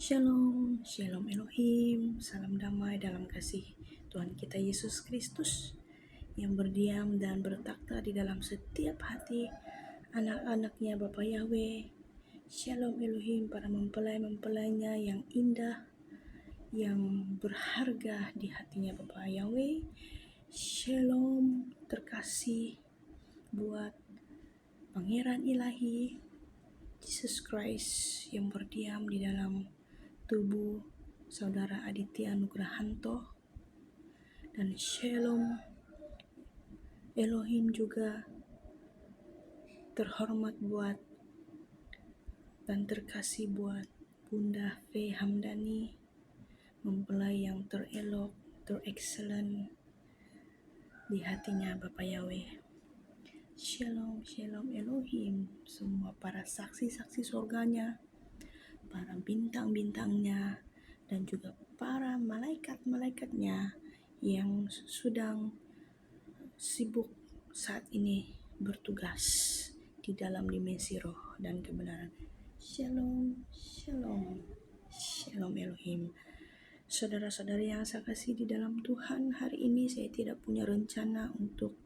Shalom, Shalom Elohim, salam damai dalam kasih Tuhan kita Yesus Kristus yang berdiam dan bertakhta di dalam setiap hati anak-anaknya Bapa Yahweh. Shalom Elohim, para mempelai-mempelainya yang indah, yang berharga di hatinya Bapa Yahweh. Shalom terkasih buat Pangeran Ilahi Jesus Christ yang berdiam di dalam tubuh Saudara Aditya Nugrahanto, dan Shalom Elohim juga terhormat buat dan terkasih buat Bunda V. Hamdani, mempelai yang terelok, terexcellent di hatinya Bapa Yahweh. Shalom, Shalom Elohim, semua para saksi-saksi surganya, para bintang-bintangnya, dan juga para malaikat-malaikatnya yang sedang sibuk saat ini bertugas di dalam dimensi roh dan kebenaran. Shalom, Shalom, Shalom Elohim. Saudara-saudari yang saya kasih di dalam Tuhan, hari ini saya tidak punya rencana untuk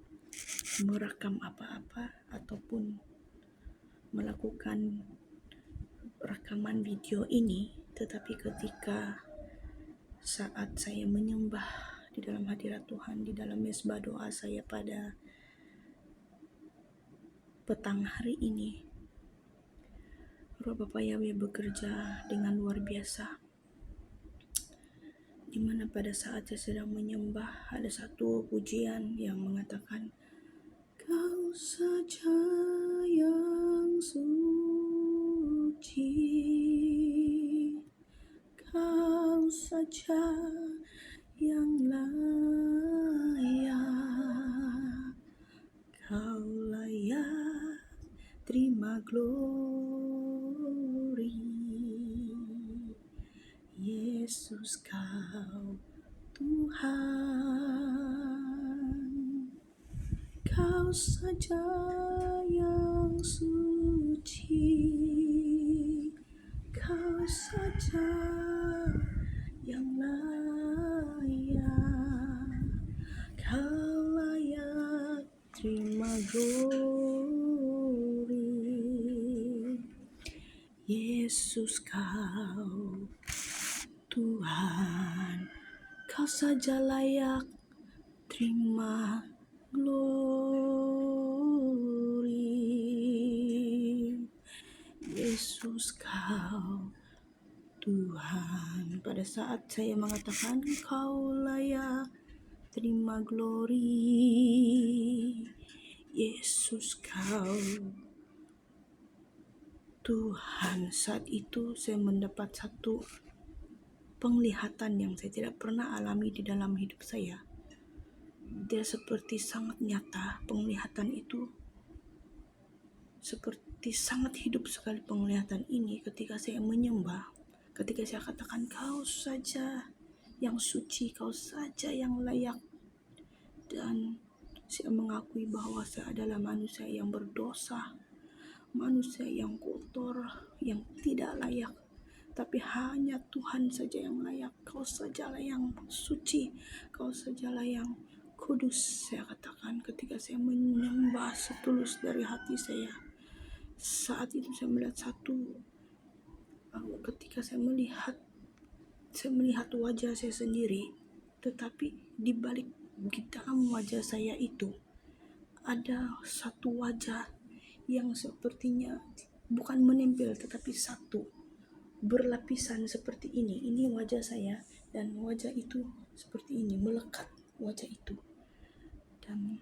merekam apa-apa ataupun melakukan rekaman video ini, tetapi ketika saat saya menyembah di dalam hadirat Tuhan, di dalam mezbah doa saya pada petang hari ini, Roh Bapa Yahweh bekerja dengan luar biasa, di mana pada saat saya sedang menyembah ada satu pujian yang mengatakan, Kau saja yang suci, Kau saja yang layak, Kau layak terima glory. Yesus Kau Tuhan, Kau saja yang suci, Kau saja yang layak, Kau layak terima glory. Yesus Kau Tuhan, Kau saja layak terima glory. Yesus Kau Tuhan. Pada saat saya mengatakan Kau layak terima glory, Yesus Kau Tuhan, saat itu saya mendapat satu penglihatan yang saya tidak pernah alami di dalam hidup saya. Dia seperti sangat nyata, penglihatan itu seperti sangat hidup sekali penglihatan ini ketika saya menyembah, ketika saya katakan Kau saja yang suci, Kau saja yang layak, dan saya mengakui bahwa saya adalah manusia yang berdosa, manusia yang kotor, yang tidak layak, tapi hanya Tuhan saja yang layak. Kau sajalah yang suci, Kau sajalah yang kudus, saya katakan ketika saya menyembah setulus dari hati saya. Saat itu saya melihat ketika saya melihat wajah saya sendiri, tetapi di balik di dalam wajah saya itu ada satu wajah yang sepertinya bukan menempel tetapi satu, berlapisan seperti ini. Ini wajah saya, dan wajah itu seperti ini, melekat wajah itu, dan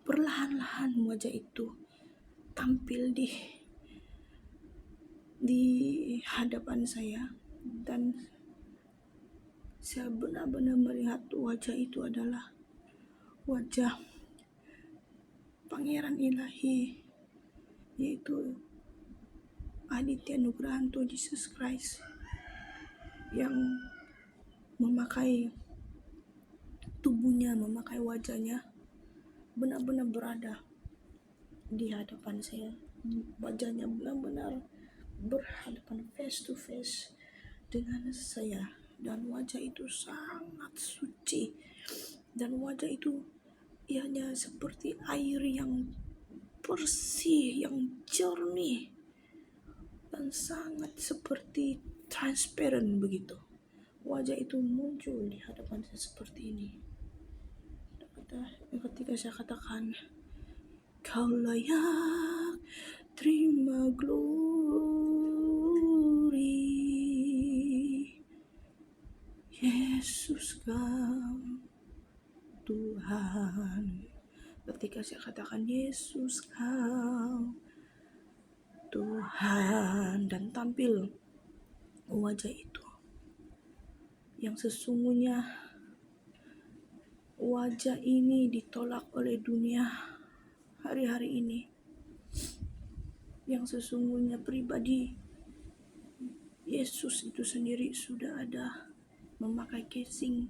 perlahan-lahan wajah itu tampil di hadapan saya, dan saya benar-benar melihat wajah itu adalah wajah Pangeran Ilahi, yaitu Aditya Nugrahanto Jesus Christ, yang memakai tubuhnya, memakai wajahnya, benar-benar berada di hadapan saya. Wajahnya benar-benar berhadapan face to face dengan saya, dan wajah itu sangat suci, dan wajah itu ianya seperti air yang bersih, yang jernih, dan sangat seperti transparan begitu. Wajah itu muncul di hadapan saya seperti ini. Ketika saya katakan, kau layak terima glory, Yesus kau Tuhan. Ketika saya katakan Yesus kau Tuhan, dan tampil wajah itu yang sesungguhnya, wajah ini ditolak oleh dunia hari-hari ini, yang sesungguhnya pribadi Yesus itu sendiri sudah ada memakai casing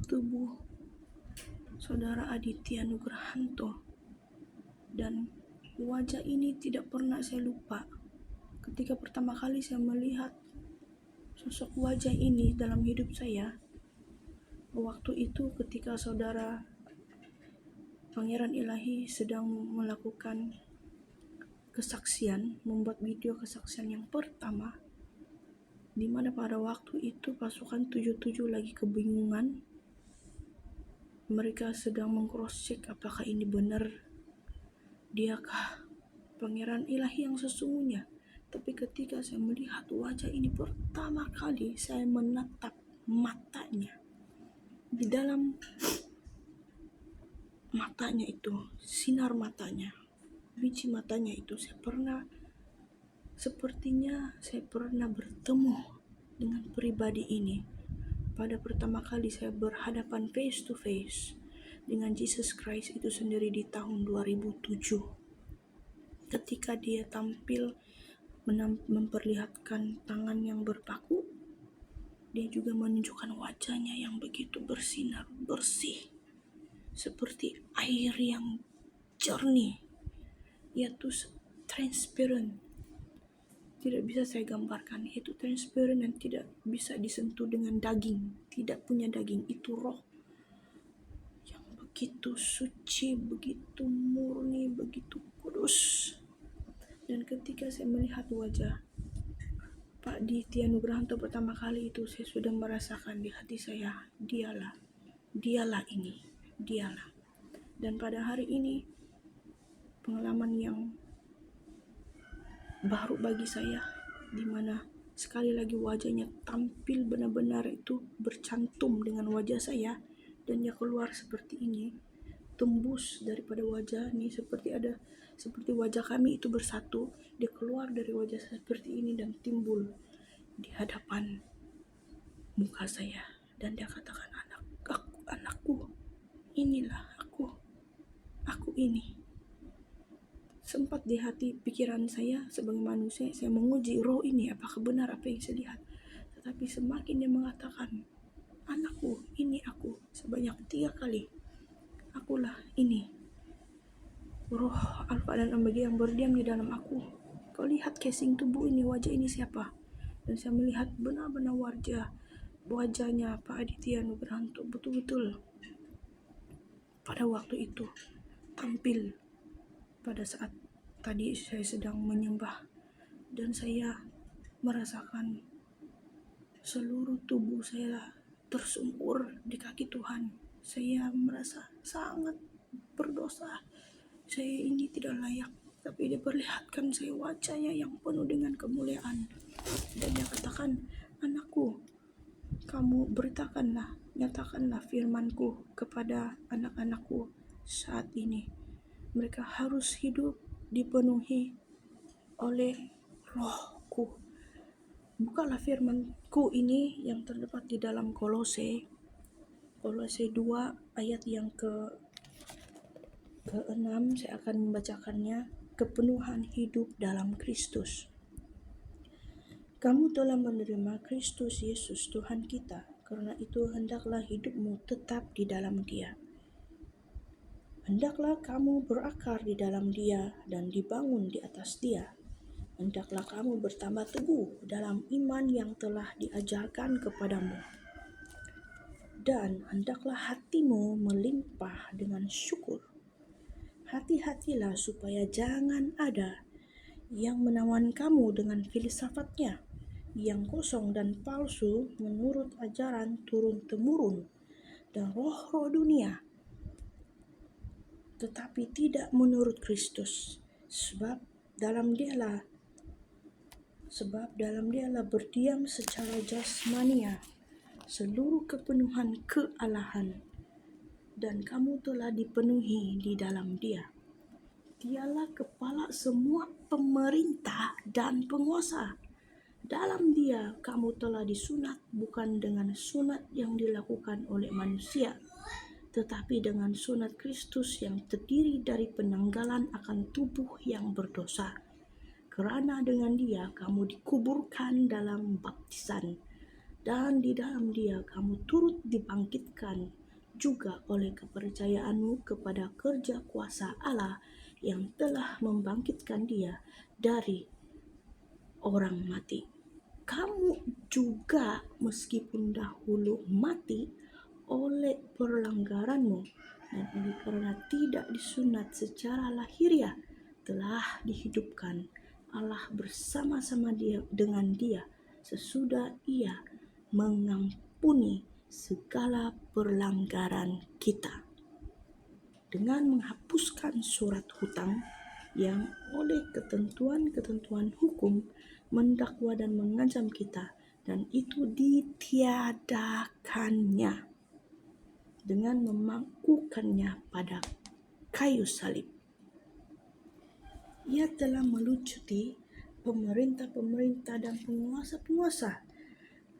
tubuh Saudara Aditya Nugrahanto, dan wajah ini tidak pernah saya lupa. Ketika pertama kali saya melihat sosok wajah ini dalam hidup saya, waktu itu ketika Saudara Pangeran Ilahi sedang melakukan kesaksian, membuat video kesaksian yang pertama, di mana pada waktu itu pasukan 77 lagi kebingungan. Mereka sedang meng-cross check apakah ini benar diakah Pangeran Ilahi yang sesungguhnya. Tapi ketika saya melihat wajah ini pertama kali, saya menatap matanya. Di dalam matanya itu, sinar matanya, biji matanya itu, sepertinya saya pernah bertemu dengan pribadi ini. Pada pertama kali saya berhadapan face to face dengan Jesus Christ itu sendiri di tahun 2007. Ketika dia tampil memperlihatkan tangan yang berpaku, dia juga menunjukkan wajahnya yang begitu bersinar, bersih, seperti air yang jernih, yaitu transparent. Tidak bisa saya gambarkan, itu transparent dan tidak bisa disentuh dengan daging, tidak punya daging, itu roh yang begitu suci, begitu murni, begitu kudus. Dan ketika saya melihat wajah Pak Aditya Nugrahanto pertama kali itu, saya sudah merasakan di hati saya, dialah ini, dialah. Dan pada hari ini, pengalaman yang baru bagi saya, di mana sekali lagi wajahnya tampil benar-benar itu bercantum dengan wajah saya, dan dia keluar seperti ini, tembus daripada wajah ini, seperti wajah kami itu bersatu, dia keluar dari wajah saya seperti ini dan timbul di hadapan muka saya, dan dia katakan, anakku, inilah aku ini. Sempat di hati pikiran saya sebagai manusia, saya menguji roh ini apakah benar apa yang saya lihat. Tetapi semakin dia mengatakan, anakku, ini aku, sebanyak 3 kali, akulah ini, roh Alfa dan Omega yang berdiam di dalam aku. Kau lihat casing tubuh ini, wajah ini siapa? Dan saya melihat benar-benar wajahnya Pak Aditya Nugrahanto betul-betul pada waktu itu tampil pada saat tadi saya sedang menyembah, dan saya merasakan seluruh tubuh saya tersungkur di kaki Tuhan. Saya merasa sangat berdosa. Saya ini tidak layak, tapi dia perlihatkan saya wajahnya yang penuh dengan kemuliaan. Dan dia katakan, anakku, kamu nyatakanlah firmanku kepada anak-anakku saat ini. Mereka harus hidup dipenuhi oleh rohku. Bukalah firmanku ini yang terdapat di dalam Kolose 2 ayat yang ke-6. Saya akan membacakannya. Kepenuhan hidup dalam Kristus. Kamu telah menerima Kristus Yesus Tuhan kita, karena itu hendaklah hidupmu tetap di dalam Dia. Hendaklah kamu berakar di dalam Dia dan dibangun di atas Dia, Hendaklah kamu bertambah teguh dalam iman yang telah diajarkan kepadamu. Dan hendaklah hatimu melimpah dengan syukur. Hati-hatilah supaya jangan ada yang menawan kamu dengan filsafatnya yang kosong dan palsu menurut ajaran turun-temurun dan roh-roh dunia, tetapi tidak menurut Kristus. Sebab dalam dialah berdiam secara jasmania seluruh kepenuhan kealahan, dan kamu telah dipenuhi di dalam Dia. Dialah kepala semua pemerintah dan penguasa. Dalam Dia kamu telah disunat bukan dengan sunat yang dilakukan oleh manusia, tetapi dengan sunat Kristus yang terdiri dari penanggalan akan tubuh yang berdosa. Kerana dengan Dia kamu dikuburkan dalam baptisan, dan di dalam Dia kamu turut dibangkitkan juga oleh kepercayaanmu kepada kerja kuasa Allah yang telah membangkitkan Dia dari orang mati. Kamu juga meskipun dahulu mati oleh pelanggaranmu dan oleh karena tidak disunat secara lahiriah telah dihidupkan Allah bersama-sama dengan Dia sesudah Ia mengampuni segala pelanggaran kita, dengan menghapuskan surat hutang yang oleh ketentuan-ketentuan hukum mendakwa dan mengancam kita, dan itu ditiadakannya dengan memangkukannya pada kayu salib. Ia telah melucuti pemerintah-pemerintah dan penguasa-penguasa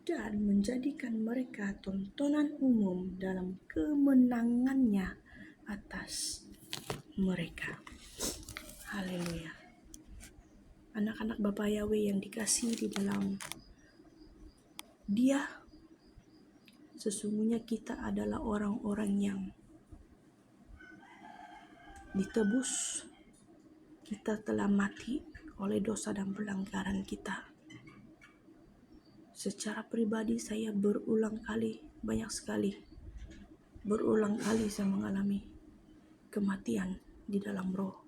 dan menjadikan mereka tontonan umum dalam kemenangannya atas mereka. Haleluya. Anak-anak Bapa Yahweh yang dikasihi di dalam Dia, sesungguhnya kita adalah orang-orang yang ditebus. Kita telah mati oleh dosa dan pelanggaran kita. Secara pribadi saya berulang kali saya mengalami kematian di dalam roh.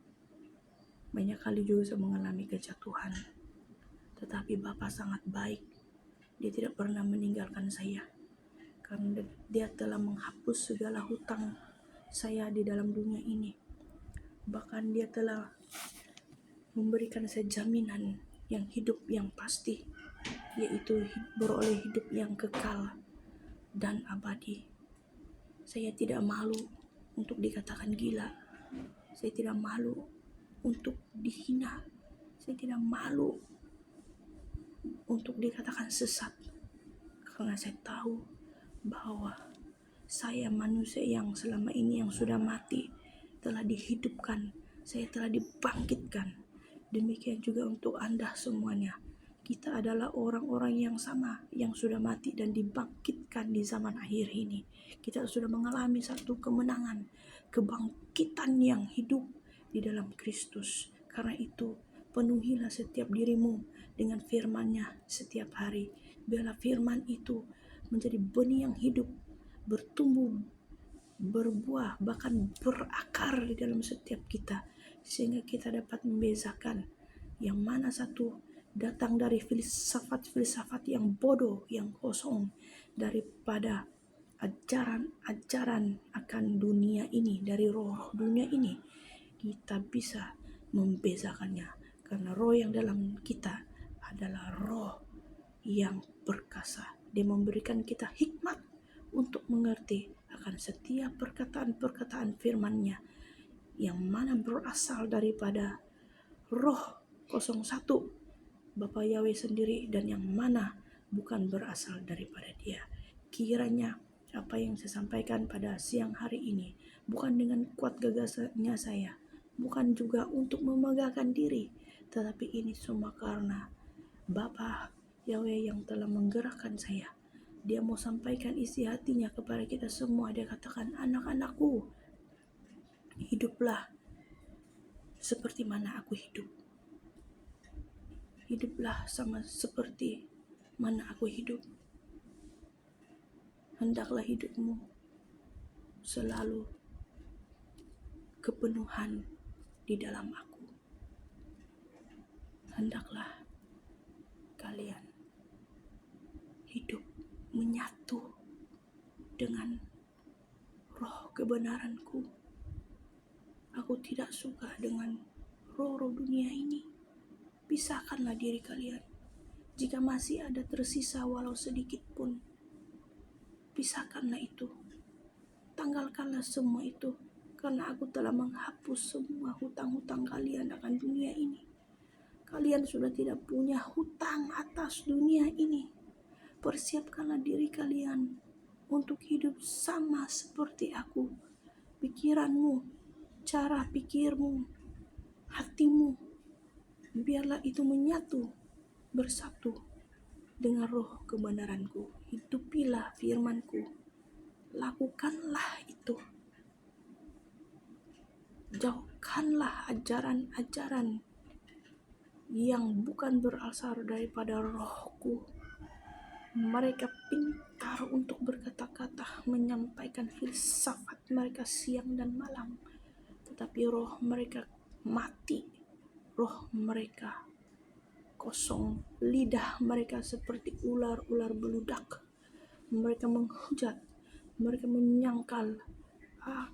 Banyak kali juga saya mengalami kejatuhan. Tetapi Bapa sangat baik. Dia tidak pernah meninggalkan saya, karena Dia telah menghapus segala hutang saya di dalam dunia ini. Bahkan Dia telah memberikan saya jaminan yang hidup yang pasti, yaitu beroleh hidup yang kekal dan abadi. Saya tidak malu untuk dikatakan gila. Saya tidak malu untuk dihina. Saya tidak malu untuk dikatakan sesat, karena saya tahu bahwa saya manusia yang selama ini yang sudah mati telah dihidupkan. Saya telah dibangkitkan. Demikian juga untuk Anda semuanya. Kita adalah orang-orang yang sama, yang sudah mati dan dibangkitkan di zaman akhir ini. Kita sudah mengalami satu kemenangan, kebangkitan yang hidup di dalam Kristus. Karena itu, penuhilah setiap dirimu dengan firman-Nya setiap hari. Biarlah firman itu menjadi benih yang hidup, bertumbuh, berbuah, bahkan berakar di dalam setiap kita, sehingga kita dapat membezakan yang mana satu datang dari filsafat-filsafat yang bodoh, yang kosong, daripada ajaran-ajaran akan dunia ini, dari roh dunia ini. Kita bisa membezakannya, karena roh yang dalam kita adalah roh yang perkasa. Dia memberikan kita hikmat untuk mengerti akan setiap perkataan-perkataan firman-Nya yang mana berasal daripada roh 01 Bapa Yahweh sendiri, dan yang mana bukan berasal daripada Dia. Kiranya apa yang saya sampaikan pada siang hari ini bukan dengan kuat gagasannya saya, bukan juga untuk memegahkan diri, tetapi ini semua karena Bapa Yahweh yang telah menggerakkan saya. Dia mau sampaikan isi hatinya kepada kita semua. Dia katakan, anak-anakku, hiduplah seperti mana aku hidup. hiduplah sama seperti mana aku hidup. Hendaklah hidupmu selalu kepenuhan di dalam aku. Hendaklah kalian hidup menyatu dengan roh kebenaranku. Aku tidak suka dengan roh-roh dunia ini. Pisahkanlah diri kalian. Jika masih ada tersisa walau sedikit pun, pisahkanlah itu. Tanggalkanlah semua itu, karena aku telah menghapus semua hutang-hutang kalian akan dunia ini. Kalian sudah tidak punya hutang atas dunia ini. Persiapkanlah diri kalian untuk hidup sama seperti aku. Pikiranmu, cara pikirmu, hatimu, biarlah itu menyatu, bersatu dengan roh kebenaranku. Hidupilah firmanku. Lakukanlah itu. Jauhkanlah ajaran-ajaran yang bukan berasal daripada rohku. Mereka pintar untuk berkata-kata, menyampaikan filsafat mereka siang dan malam, tetapi roh mereka mati, roh mereka kosong, lidah mereka seperti ular-ular beludak. Mereka menghujat, mereka menyangkal.